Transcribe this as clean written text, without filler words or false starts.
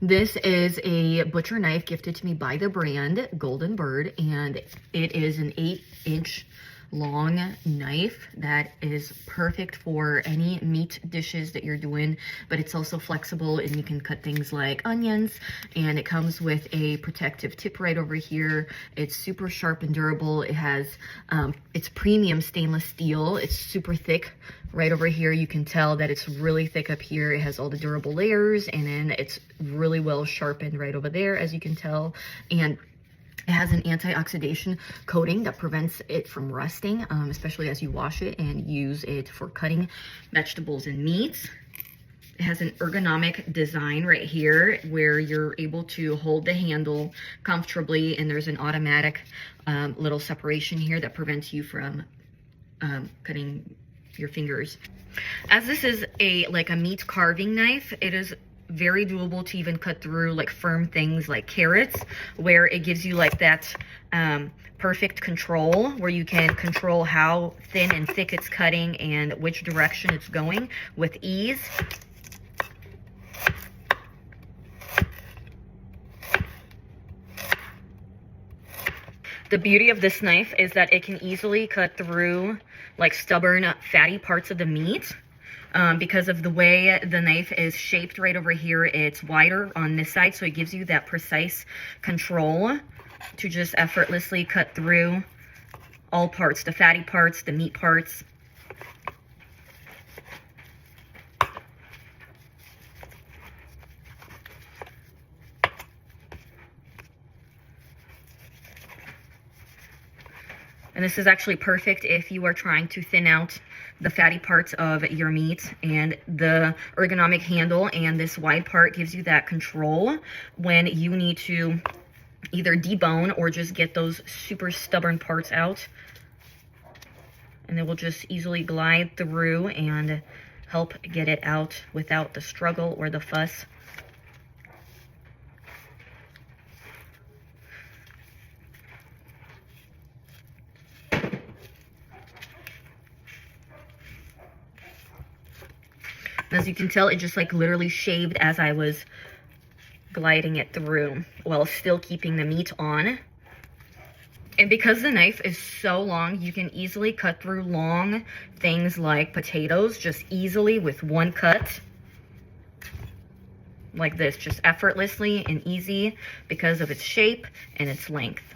This is a butcher knife gifted to me by the brand Golden Bird, and it is an 8-inch long knife that is perfect for any meat dishes that you're doing, but it's also flexible and you can cut things like onions, and it comes with a protective tip right over here. It's super sharp and durable. It has it's premium stainless steel. It's super thick. Right over here you can tell that it's really thick up here. It has all the durable layers, and then it's really well sharpened right over there, as you can tell. And it has an anti-oxidation coating that prevents it from rusting, especially as you wash it and use it for cutting vegetables and meats. It has an ergonomic design right here where you're able to hold the handle comfortably, and there's an automatic little separation here that prevents you from cutting your fingers. As this is like a meat carving knife, it is very doable to even cut through like firm things like carrots, where it gives you like that perfect control where you can control how thin and thick it's cutting and which direction it's going with ease. The beauty of this knife is that it can easily cut through like stubborn fatty parts of the meat. Because of the way the knife is shaped right over here, it's wider on this side, so it gives you that precise control to just effortlessly cut through all parts, the fatty parts, the meat parts. And this is actually perfect if you are trying to thin out the fatty parts of your meat, and the ergonomic handle and this wide part gives you that control when you need to either debone or just get those super stubborn parts out. And it will just easily glide through and help get it out without the struggle or the fuss. As you can tell, it just like literally shaved as I was gliding it through while still keeping the meat on. And because the knife is so long, you can easily cut through long things like potatoes just easily with one cut. Like this, just effortlessly and easy because of its shape and its length.